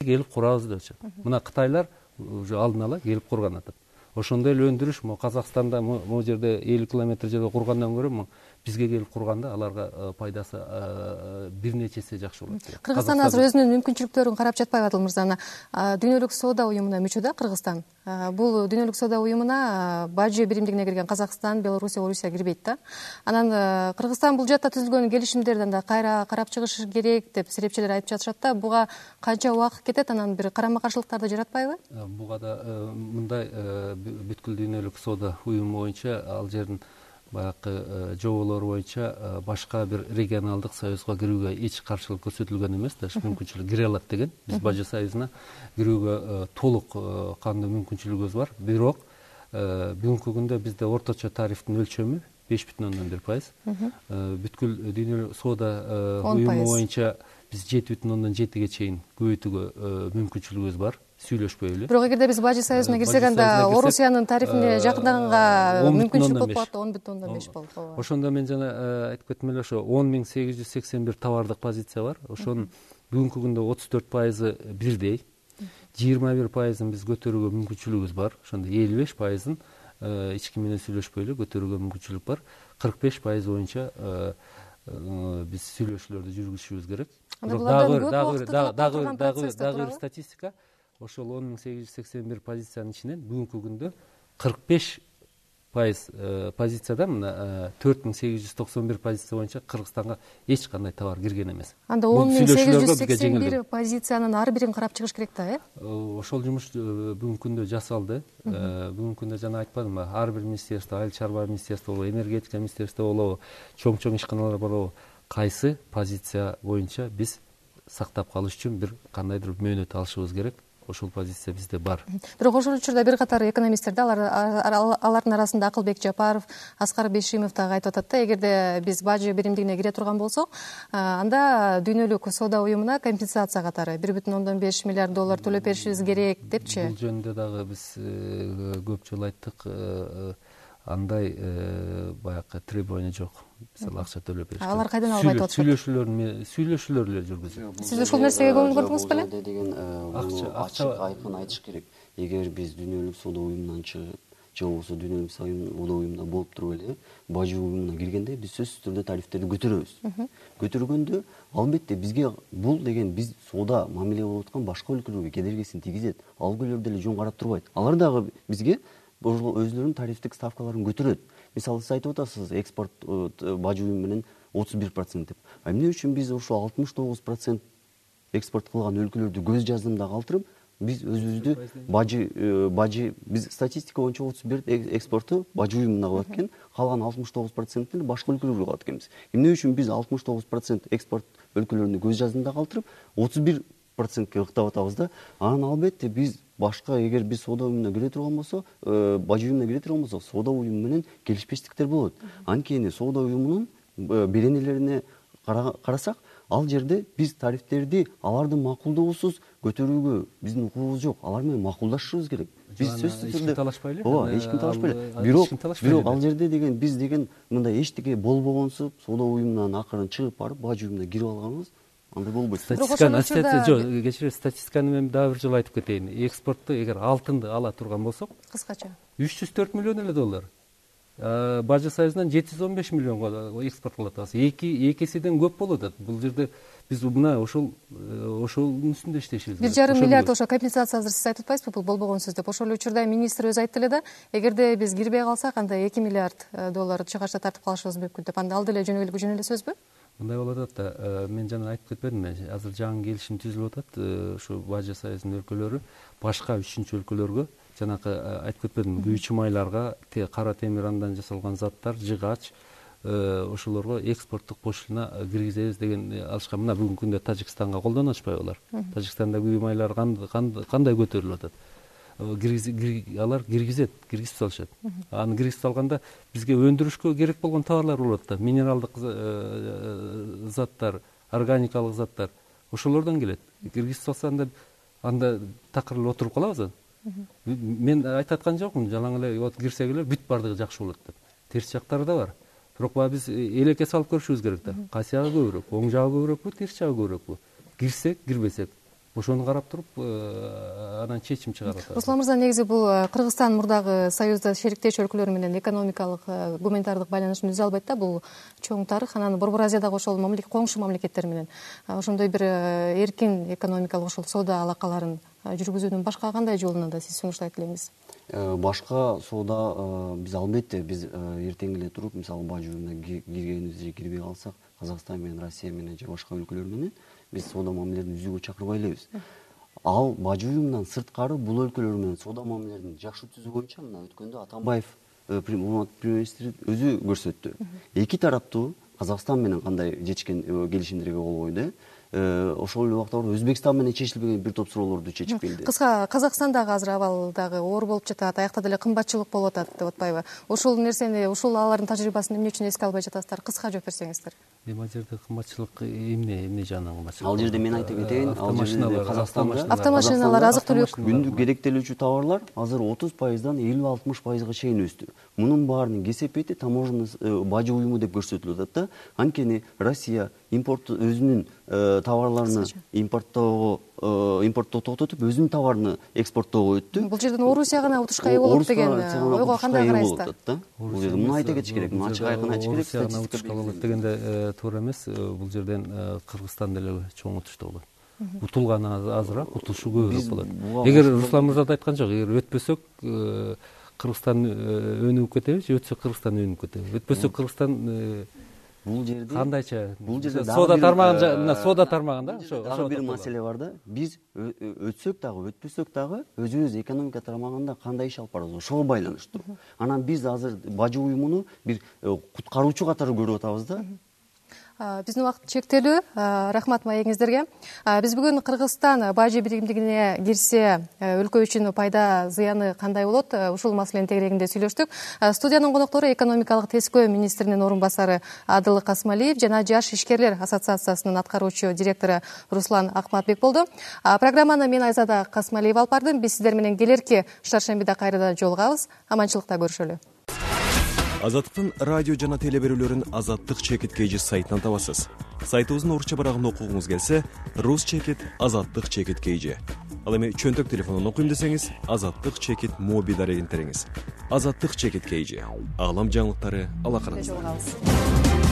келип курабыз деп атышат. Мына Кытайлар уже алдын ала келип курган атат. Ошондой эле өндүрүш Казакстанда могу жерде 50 километр жерде кургандан көрө бизге келип курганда аларга пайдасы бир нечеси жакшы болот. Кыргызстан азыр өзүнүн мүмкүнчүлүктөрүн карап жатпайбы Адыл мырза? Дүйнөлүк соода уюмуна мүчө да Кыргызстан. Бул дүйнөлүк соода уюмуна бажы биримдигине кирген Казакстан, Белоруссия, Орусия кирбейт да. Анан Кыргызстан бул жакта түзүлгөн келишимдерден да кайра карап чыгыш керек деп серепчилер айтып жатышат да. Буга канча убакыт кетет? Анан бир карама-каршылыктарды жаратпайбы? Буга да мындай бүткүл дүйнөлүк соода уюму боюнча ал жердин баягы жоболору боюнча башка бир регионалдык союзга кирүүгө эч каршылык көрсөтүлгөн эмес, да мүмкүнчүлүк кире алат деген. Биз Бажы союзуна кирүүгө толук кандуу мүмкүнчүлүгүбүз бар. Бирок бүгүнкү күндө бизде орточо тарифтин өлчөмү 5,1%. Бүткүл дүйнөлүк соода уюму боюнча биз 7,7ге чейин көбөйтүүгө мүмкүнчүлүгүбүз бар. Сүйлөшпөй эле. Бирок эгерде биз Бажы союзуна кирсек, анда Орусиянын тарифине жакындаганга мүмкүнчүлүк болуп калат да, 10,5 болуп. Ошондо мен жана айтып кеттим эле, ошо 10,881 товардык позиция бар. Ошонун бүгүнкү күндө 34% бирдей. 21% биз көтөрүүгө мүмкүнчүлүгүбүз бар. Ошондо 55% эч ким менен сүйлөшпөй эле көтөрүүгө мүмкүнчүлүк бар. 45% боюнча биз сүйлөшүүлөрдү жүргүзүшүбүз керек. Дагы бир статистика. Ошол 10,881 позициянын ичинен бүгүнкү күндө 45% позицияда мына 4,891 позиция боюнча Кыргызстанга эч кандай товар кирген эмес. Анда 10,881 позициянын ар бирин карап чыгыш керек да, Ошол жумуш бүгүнкү күндө жасалды. Бүгүнкү күндө жана айтпадымбы, ар бир министерство, айыл чарба министерство болобу, энергетика министерство болобу, чоң ишканалар болобу, кайсы позиция боюнча биз сактап калыш үчүн бир кандайдыр мөөнөт алышыбыз керек. Ошол позиция бизде бар. Бирок ошол учурда бир катар экономисттер да, алардын арасында Акылбек Жапаров, Аскар Бейшимов дагы айтып атат да, эгерде биз Бажы биримдигине кире турган болсок, анда дүйнөлүк соода уюмуна компенсация катары 1,5 миллиард доллар төлөп беришибиз керек депчи. Бул жөнүндө дагы биз көп жолу айттык, андай баягы требование жок. Мисалы акча төлөп бериш. Алар кайдан албайт атышат? Сүйлөшүүлөр эле жүргүзүп. Сиз ушул нерсеге көңүл бурдуңуз беле? Деген ачык айкын айтыш керек. Эгер биз дүйнөлүк соода уюмунан чыгып, же болбосо дүйнөлүк соода уюмунда болуп туруп эле Бажы уюмуна киргенде биз сөзсүз түрдө тарифтерди көтөрөбүз. Көтөргөндө албетте бизге бул деген биз соода мамиле болуп аткан башка өлкөлөргө кедергисин тийгизет. Ал өлкөлөр деле жөн карап турбайт. Алар дагы бизге өзлөрүнүн тарифтик ставкаларын көтөрөт. Мисалы сиз айтып атасыз, экспорт Бажы уюму менен 31% деп. Эмне үчүн биз ошо 69% экспорт кылган өлкөлөрдү көз жаздымда калтырып, биз өзүбүздү Бажы биз статистика боюнча 31 экспорту Бажы уюмуна кылат экен, калган 69%ин башка өлкөлөргө кылат экенбиз. Эмне үчүн биз 69% экспорт өлкөлөрүндү көз жаздымда калтырып, 31%ке ыктап атабыз да? Анан албетте биз башка, эгер биз соода уюмуна кире турган болсо, Бажы уюмуна кире турган болсок, соода уюму менен келишпештиктер болот. Анткени соода уюмунун беренелерине карасак, ал жерде биз тарифтерди алардын макулдугусуз көтөрүүгө биздин укугубуз жок. Алар менен макулдашышыбыз керек. Биз сөзсүз түрдө талашпай эле. Ооба, эч ким талашпай эле. Бирок ал жерде деген биз деген мындай эчтеке болбогонсуп, соода уюмунан акырын чыгып барып, Бажы уюмуна кирип алганыбыз андай болбойт. Статистиканы мен дагы бир жолу айтып кетейин. Экспортту эгер алтынды ала турган болсок, кыскача 304 миллион эле доллар. Бажы союзунан 715 миллионго экспорт кылып атабыз. Экисиден көп болот атат. Бул жерде биз мына ошонун үстүндө иштешибиз керек. 1,5 миллиард ошо компенсация азыр сиз айтып атпайсызбы, бул болбогон сөз деп. Ошол учурда министр өзү айтты эле да, эгерде биз кирбей калсак, анда 2 миллиард доллар чыгашта тартып калышыбыз мүмкүн деп. Анда ал деле жөн эле сөзбү? Мындай болуп атат да, мен жана айтып кетпедимби, азыр жаңы келишим түзүлүп атат. Ушу Бажы союзунун өлкөлөрү башка 3-чү өлкөлөргө, жанакы айтып кетпедимби, күйүүчү майларга, кара темир андан жасалган заттар, жыгач, ошолорго экспорттук пошлина киргизебиз деген алышкан. Мына бүгүнкү күндө Тажикстанга колдонуп атышпайбы алар? Тажикстанда күйүү майлар кандай көтөрүлүп атат? Алар киргизип салышат. Аны киргизип салганда бизге өндүрүшкө керек болгон товарлар болот да, минералдык заттар, органикалык заттар, ошолордон келет. Киргизип салса анда такыр эле отуруп калабыз. Мен айтып аткан жокмун, жалаң эле кирсек эле бүт бардыгы жакшы болот деп. Терс жактары да бар. Бирок биз элекке салып көрүшүбүз керек да. Кайсы жагы көбүрөөк, оң жагы көбүрөөкпү, терс жагы көбүрөөкпү? Кирсек, кирбесек. ошону карап туруп анан чечим чыгарып атат. Руслан мырза, негизи бул Кыргызстан мурдагы Союзда шериктеш өлкөлөр менен экономикалык, гуманитардык байланышын үзө албайт да, бул чоң тарых. Анан Борбор Азиядагы ошол коңшу мамлекеттер менен ошондой бир эркин экономикалык ошол соода алакаларын жүргүзүүнүн башка кандай жолуна да сиз сунуштайт элеңиз? Башка соода биз албетте биз эртең эле туруп, мисалы бажы уюмуна киргенибиз же кирбей калсак, Казакстан менен, Россия менен же башка өлкөлөр менен биз соода мамилелерин түзүүгө чакырбай элебиз. Ал бажы уюмунан сырткары бул өлкөлөр менен соода мамилелерин жакшы түзүү боюнча мына өткөндө Атамбаев премьер-министр өзү көрсөттү. Эки тараптуу Казакстан менен кандай жетишкен келишимдерге кол койду. Ошол эле убакта Өзбекстан менен чечилбеген бир топ суроолорду чечип келди. Кыска, Казакстандагы азыр абал дагы оор болуп жатат, аякта деле кымбатчылык болуп атат деп атпайбы? Ошол нерсени, ушул алардын тажрыйбасын эмне үчүн эске албай жатасыздар? Кыска жооп берсеңиздер. Ал жерде кымбатчылык эмне жагынан кымбатчылык? Ал жерде мен айта кетейин, ал жерде Казакстанда автомашиналар, азык-түлүк, күндүк керектелүүчү товарлар азыр 30%дан 50-60%га чейин өстү. Мунун баарынын кесепети таможенный бажы уюму деп көрсөтүлүп атат да. Анткени Россия өзүнүн товарларын импорттоо токтотуп, өзүнүн товарын экспорттоого өттү. Бул жерден Орусия гана утушка ээ болот деген ойго кандай карайсыздар? Бул жерде муну айта кетиш керек, муну ачык айкын айтыш керек. Орусия гана утушка болот дегенде туура эмес. Бул жерден Кыргызстан деле чоң утушта болот. Утулганы азыраак, утушу көбүрөөк болот. Эгер Руслан мырза да айткан жок, эгер өтпөсөк Кыргызстан өнүгүп кетеби же өтсөк Кыргызстан өнүгүп кетеби? Өтпөсөк Кыргызстан бул жерде кандайча? Бул жерде соода тармагында ошо бир маселе бар да. Биз өтсөк дагы, өтпөсөк дагы өзүбүз экономика тармагында кандай иш алып барабыз, ошого байланыштуу. Анан биз азыр бажы уюмуну бир куткаруучу катары көрүп атабыз да. Биздин убакыт чектелүү. Рахмат маегиңиздерге. Биз бүгүн Кыргызстан бажы биримдигине кирсе өлкө үчүн пайда зыяны кандай болот? Ушул маселенин тегерегинде сүйлөштүк. Студиянын коноктору экономикалык тескөө министринин орун басары Адыл Касмалиев жана Жаш ишкерлер ассоциациясынын аткаруучу директору Руслан Акматбек болду. Программаны мен Айзада Касмалиева алып бардым. Биз сиздер менен келерки чаршембиде кайрадан жолугабыз. Аманчылыкта көрүшөлү. Азаттыктын радио жана теле берүүлөрүн Азаттык чекит KG сайтынан табасыз. Сайтыбыздын орусча барагын окугуңуз келсе, Рус чекит Азаттык чекит KG. Ал эми чөнтөк телефонун окуйм десеңиз, Азаттык чекит моби дарегин териңиз. Азаттык чекит KG. Аалам жаңылыктары алакырыңызда.